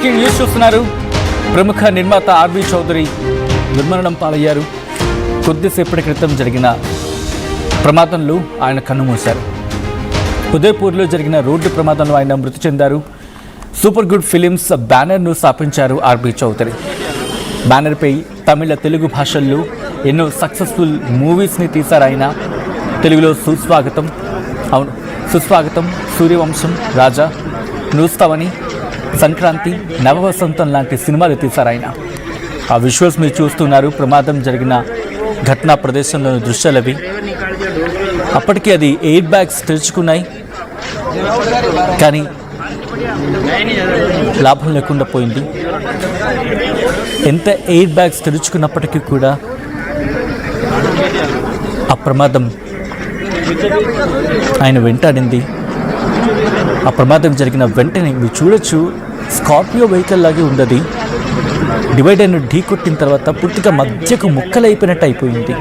News చూస్తున్నారు. ప్రముఖ నిర్మాత ఆర్బీ చౌదరి దుర్మరణం పాలయ్యారు. కొద్దిసేపటి క్రితం జరిగిన ప్రమాదంలో ఆయన కన్నుమూశారు. ఉదయపూర్లో జరిగిన రోడ్డు ప్రమాదంలో ఆయన మృతి చెందారు. సూపర్ గుడ్ ఫిలిమ్స్ బ్యానర్ను స్థాపించారు ఆర్బీ చౌదరి. బ్యానర్పై తమిళ, తెలుగు భాషల్లో ఎన్నో సక్సెస్ఫుల్ మూవీస్ని తీశారు ఆయన. తెలుగులో సుస్వాగతం, సూర్యవంశం, రాజా, నూస్తావని, సంక్రాంతి, నవవసంతం లాంటి సినిమాలు తీశారు ఆయన. ఆ విజువల్స్ మీరు చూస్తున్నారు. ప్రమాదం జరిగిన ఘటనా ప్రదేశంలోని దృశ్యాలవి. అప్పటికే అది ఎయిర్ బ్యాగ్స్ తెరుచుకున్నాయి, కానీ లాభం లేకుండా పోయింది. ఎంత ఎయిర్ బ్యాగ్స్ తెరుచుకున్నప్పటికీ కూడా ఆ ప్రమాదం ఆయన వెంటాడింది. ఆ ప్రమాదం జరిగిన వెంటనే మీరు చూడొచ్చు, స్కార్పియో వెహికల్ లాగే ఉండదు. డివైడర్ను ఢీ కొట్టిన తర్వాత పూర్తిగా మధ్యకు ముక్కలైపోయినట్టు అయిపోయింది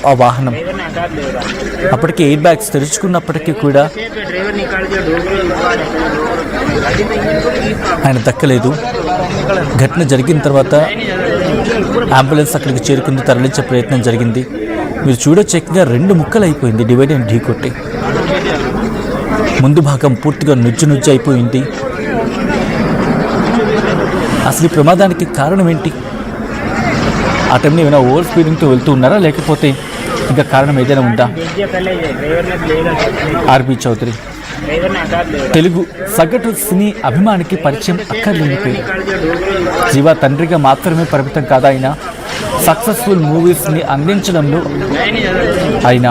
ఆ వాహనం. అప్పటికే ఎయిర్ బ్యాగ్స్ తెరుచుకున్నప్పటికీ కూడా ఆయన దక్కలేదు. ఘటన జరిగిన తర్వాత అంబులెన్స్ అక్కడికి చేరుకుంది, తరలించే ప్రయత్నం జరిగింది. మీరు చూడొచ్చు, ఏకంగా 2 ముక్కలు అయిపోయింది డివైడర్ని ఢీ కొట్టి. ముందు భాగం పూర్తిగా నుజ్జు అయిపోయింది. అసలు ఈ ప్రమాదానికి కారణం ఏంటి? ఆ టైంలో ఏమైనా ఓవర్ స్పీడింగ్తో వెళ్తూ ఉన్నారా, లేకపోతే ఇంకా కారణం ఏదైనా ఉందా? ఆర్బీ చౌదరి తెలుగు సగటు సినీ అభిమానికి పరిచయం అక్కర్లేనిపోయి జీవా తండ్రిగా మాత్రమే పరిమితం కాదా ఆయన. సక్సెస్ఫుల్ మూవీస్ని అందించడంలో ఆయన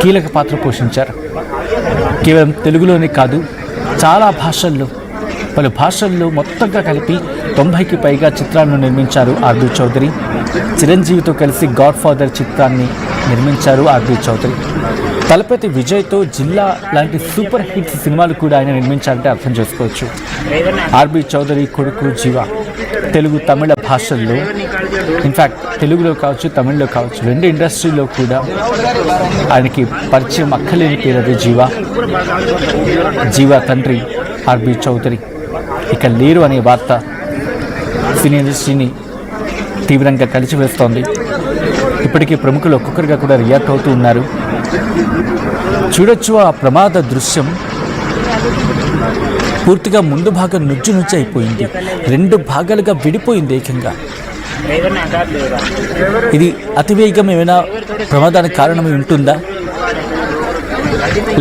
కీలక పాత్ర పోషించారు. కేవలం తెలుగులోనే కాదు, చాలా భాషల్లో, పలు భాషల్లో మొత్తంగా కలిపి 90కి పైగా చిత్రాలను నిర్మించారు ఆర్బీ చౌదరి. చిరంజీవితో కలిసి గాడ్ ఫాదర్ చిత్రాన్ని నిర్మించారు ఆర్బీ చౌదరి. తలపతి విజయ్తో జిల్లా లాంటి సూపర్ హిట్స్ సినిమాలు కూడా ఆయన నిర్మించారంటే అర్థం చేసుకోవచ్చు. ఆర్బీ చౌదరి కొడుకు జీవా తెలుగు, తమిళ భాషల్లో, ఇన్ఫ్యాక్ట్ తెలుగులో కావచ్చు, తమిళ్లో కావచ్చు, 2 ఇండస్ట్రీలో కూడా ఆయనకి పరిచయం అక్కలేని పేరది జీవా తండ్రి ఆర్బీ చౌదరి ఇక లేరు అనే వార్త సినీ ఇండస్ట్రీని తీవ్రంగా కలిచివేస్తోంది. ఇప్పటికీ ప్రముఖులు ఒక్కొక్కరిగా కూడా రియాక్ట్ అవుతూ ఉన్నారు. చూడొచ్చు, ఆ ప్రమాద దృశ్యం పూర్తిగా ముందు భాగం నుజ్జు అయిపోయింది, 2 భాగాలుగా విడిపోయింది ఏకంగా. ఇది అతివేగం ఏమైనా ప్రమాదానికి కారణమై ఉంటుందా,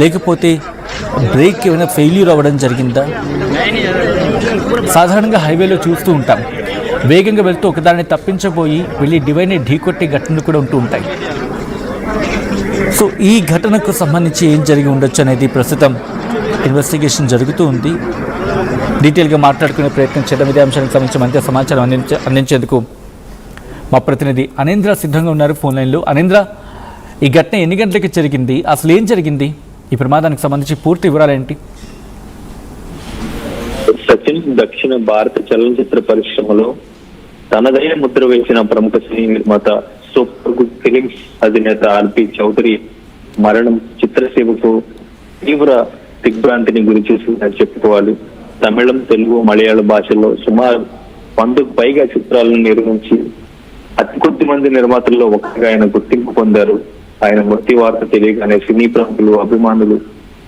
లేకపోతే బ్రేక్ ఏమైనా ఫెయిల్యూర్ అవ్వడం జరిగిందా? సాధారణంగా హైవేలో చూస్తూ ఉంటాం, వేగంగా వెళ్తూ ఒకదాన్ని తప్పించబోయి వెళ్ళి డివైడ్ని ఢీకొట్టే ఘటనలు కూడా ఉంటూ ఉంటాయి. సో ఈ ఘటనకు సంబంధించి ఏం జరిగి ఉండొచ్చు అనేది ప్రస్తుతం ఇన్వెస్టిగేషన్ జరుగుతూ ఉంది. డీటెయిల్గా మాట్లాడుకునే ప్రయత్నం చేద్దాం. ఇదే అంశానికి సంబంధించి మరింత సమాచారం అందించేందుకు మా ప్రతినిధి అనేంద్ర సిద్ధంగా ఉన్నారు ఫోన్ లైన్లో. అనేంద్ర, ఈ ఘటన ఎన్ని గంటలకి జరిగింది, అసలు ఏం జరిగింది, ఈ ప్రమాదానికి సంబంధించి పూర్తి వివరాలు ఏంటి? సచిన్ దక్షిణ భారత చలనచిత్ర పరిశ్రమలో తనదైన ముద్ర వేసిన ప్రముఖ సినీ నిర్మాత, సూపర్ గుడ్ ఫిలిమ్స్ అధినేత ఆర్బీ చౌదరి మరణం చిత్రసీమకు తీవ్ర దిగ్భ్రాంతిని గురి చేసిందని చెప్పుకోవాలి. తమిళం, తెలుగు, మలయాళ భాషల్లో సుమారు 100కు పైగా చిత్రాలను నిర్మించి అతి కొద్ది మంది నిర్మాతల్లో ఒకరిగా ఆయన గుర్తింపు పొందారు. ఆయన మృతి వార్త తెలియగానే సినీ ప్రముఖులు, అభిమానులు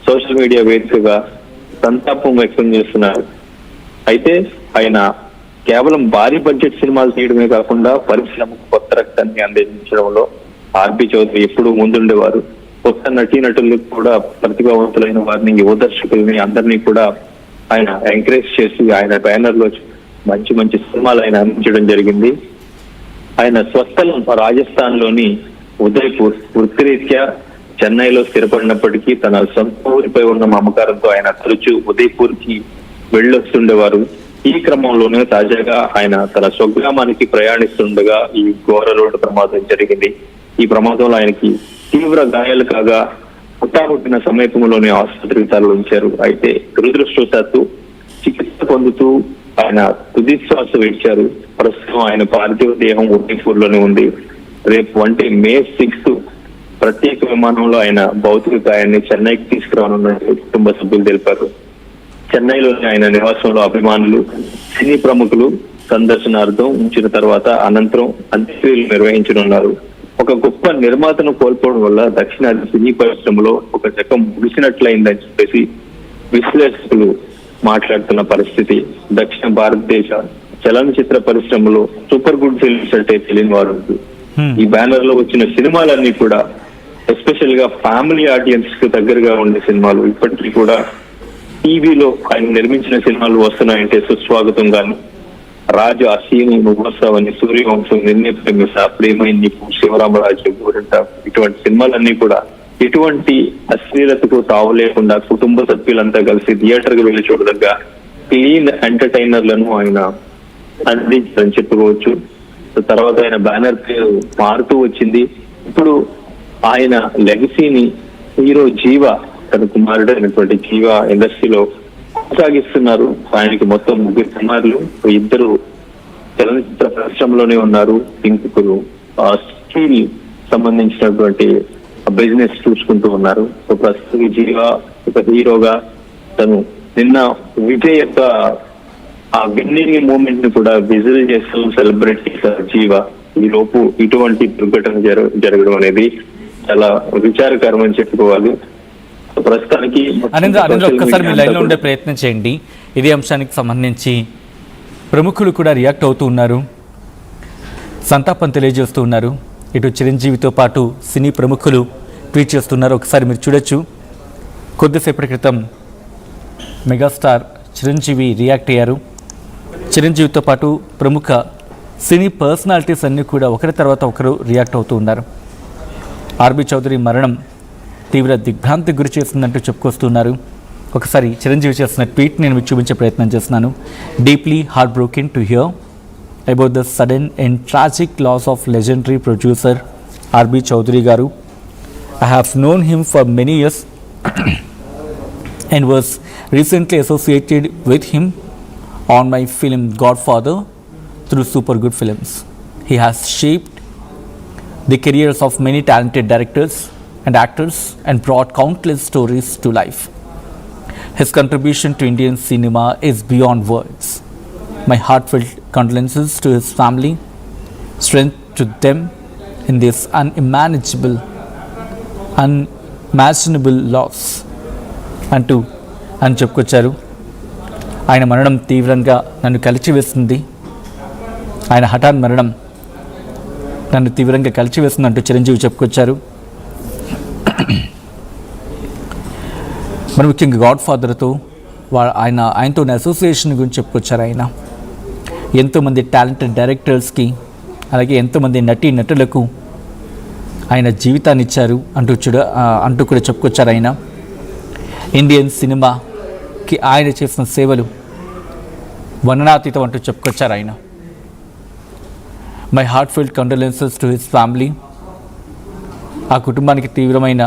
సోషల్ మీడియా వేదికగా సంతాపం వ్యక్తం చేస్తున్నారు. అయితే ఆయన కేవలం భారీ బడ్జెట్ సినిమాలు చేయడమే కాకుండా పరిశ్రమకు కొత్త రక్తాన్ని అందించడంలో ఆర్బీ చౌదరి ఎప్పుడూ ముందుండేవారు. కొత్త నటీనటులకు కూడా ప్రతిభావంతులైన వారిని, యువ దర్శకుల్ని అందరినీ కూడా ఆయన ఎంకరేజ్ చేసి ఆయన బ్యానర్ లో మంచి మంచి సినిమాలు ఆయన అందించడం జరిగింది. ఆయన స్వస్థలం రాజస్థాన్ లోని ఉదయపూర్, వృత్తిరీత్యా చెన్నైలో స్థిరపడినప్పటికీ తన సొంత ఊరిపై ఉన్న మమకారంతో ఆయన తరచూ ఉదయపూర్ కి వెళ్ళొస్తుండేవారు. ఈ క్రమంలోనే తాజాగా ఆయన తన స్వగ్రామానికి ప్రయాణిస్తుండగా ఈ ఘోర రోడ్డు ప్రమాదం జరిగింది. ఈ ప్రమాదంలో ఆయనకి తీవ్ర గాయాలు కాగా పుట్టిన సమీపంలోనే ఆసుపత్రికి తరలించారు. అయితే దురదృష్టవశాత్తు చికిత్స పొందుతూ ఆయన తుది శ్వాస విడిచారు. ప్రస్తుతం ఆయన పార్థివ దేహం ఉదయపూర్ లోనే ఉంది. రేపు అంటే May 6 ప్రత్యేక విమానంలో ఆయన భౌతిక గాయాన్ని చెన్నైకి తీసుకురానున్నట్టు కుటుంబ సభ్యులు తెలిపారు. చెన్నైలోని ఆయన నివాసంలో అభిమానులు, సినీ ప్రముఖులు సందర్శనార్థం ఉంచిన తర్వాత అనంతరం అంత్యక్రియలు నిర్వహించనున్నారు. ఒక గొప్ప నిర్మాతను కోల్పోవడం వల్ల దక్షిణాది సినీ పరిశ్రమలో ఒక శకం ముగిసినట్లయిందని చెప్పేసి విశ్లేషకులు మాట్లాడుతున్న పరిస్థితి. దక్షిణ భారతదేశ చలనచిత్ర పరిశ్రమలో సూపర్ గుడ్ ఫిల్మ్స్ అంటే తెలియని వారు. ఈ బ్యానర్ లో వచ్చిన సినిమాలన్నీ కూడా ఎస్పెషల్ గా ఫ్యామిలీ ఆడియన్స్ కు దగ్గరగా ఉండే సినిమాలు. ఇప్పటికీ కూడా టీవీలో ఆయన నిర్మించిన సినిమాలు వస్తున్నాయంటే సుస్వాగతం గాను. రాజు, అసీను, నువ్వసావని, సూర్యవంశం, నిన్నే ప్రేమిస, ప్రేమైంది, శివరామరాజు, గోరంట, ఇటువంటి సినిమాలన్నీ కూడా ఎటువంటి అశ్లీలతకు తావు లేకుండా కుటుంబ సభ్యులంతా కలిసి థియేటర్ కు వెళ్లి చూడదగ్గ క్లీన్ ఎంటర్టైనర్లను ఆయన అందించారని చెప్పుకోవచ్చు. తర్వాత ఆయన బ్యానర్ పేరు మారుతూ వచ్చింది. ఇప్పుడు ఆయన లెగసీని హీరో జీవ, తన కుమారుడు అయినటువంటి జీవ ఇండస్ట్రీలో కొనసాగిస్తున్నారు. ఆయనకి మొత్తం 3 కుమారులు, 2 చలనచిత్ర పరిశ్రమలోనే ఉన్నారు. ఇంకొకరు స్టీల్ సంబంధించినటువంటి బిజినెస్ చూసుకుంటూ ఉన్నారు. సో ప్రస్తుతం జీవ ఒక హీరోగా తను నిన్న విజయ్ యొక్క ఆ విన్నింగ్ మూమెంట్ ని కూడా విజిల్ చేస్తూ సెలబ్రేట్ చేశారు జీవ. ఈ లోపు ఇటువంటి దుర్ఘటన జరగడం అనేది చాలా విచారకరం అని చెప్పుకోవాలి. ప్రస్తుతానికి అనింద్ర ఒక్కసారి మీ లైన్ లో ఉండే ప్రయత్నం చేయండి. ఇదే అంశానికి సంబంధించి ప్రముఖులు కూడా రియాక్ట్ అవుతూ ఉన్నారు, సంతాపం తెలియజేస్తూ ఉన్నారు. ఇటు చిరంజీవితో పాటు సినీ ప్రముఖులు ట్వీట్ చేస్తున్నారు. ఒకసారి మీరు చూడొచ్చు. కొద్దిసేపటి క్రితం మెగాస్టార్ చిరంజీవి రియాక్ట్ అయ్యారు. చిరంజీవితో పాటు ప్రముఖ సినీ పర్సనాలిటీస్ అన్నీ కూడా ఒకరి తర్వాత ఒకరు రియాక్ట్ అవుతూ ఉన్నారు. ఆర్బీ చౌదరి మరణం తీవ్ర దిగ్భ్రాంతికి గురి చేస్తుందంటూ చెప్పుకొస్తున్నారు. ఒకసారి చిరంజీవి చేస్తున్న ట్వీట్ నేను మీకు చూపించే ప్రయత్నం చేస్తున్నాను. Deeply heart broken to hear about the sudden and tragic loss of legendary producer RB Choudary garu. I have known him for many years and was recently associated with him on my film Godfather through Super Good Films. He has shaped the careers of many talented directors and actors and brought countless stories to life. His contribution to Indian cinema is beyond words. My heartfelt condolences to his family, strength to them in this unimaginable loss అని చెప్పుకొచ్చారు. ఆయన మరణం తీవ్రంగా నన్ను కలిచివేస్తుంది, ఆయన హఠాన్ మరణం నన్ను తీవ్రంగా కలిచివేస్తుంది అంటూ చిరంజీవి చెప్పుకొచ్చారు. మరి ముఖ్యంగా గాడ్ ఫాదర్తో ఆయనతో ఉన్న అసోసియేషన్ గురించి చెప్పుకొచ్చారు. ఆయన ఎంతోమంది టాలెంటెడ్ డైరెక్టర్స్కి అలాగే ఎంతోమంది నటులకు ఆయన జీవితాన్ని ఇచ్చారు అంటూ కూడా చెప్పుకొచ్చారు. ఆయన ఇండియన్ సినిమాకి ఆయన చేసిన సేవలు వర్ణనాతీతం అంటూ చెప్పుకొచ్చారు. ఆయన my heart felt condolences to his family, ఆ కుటుంబానికి తీవ్రమైన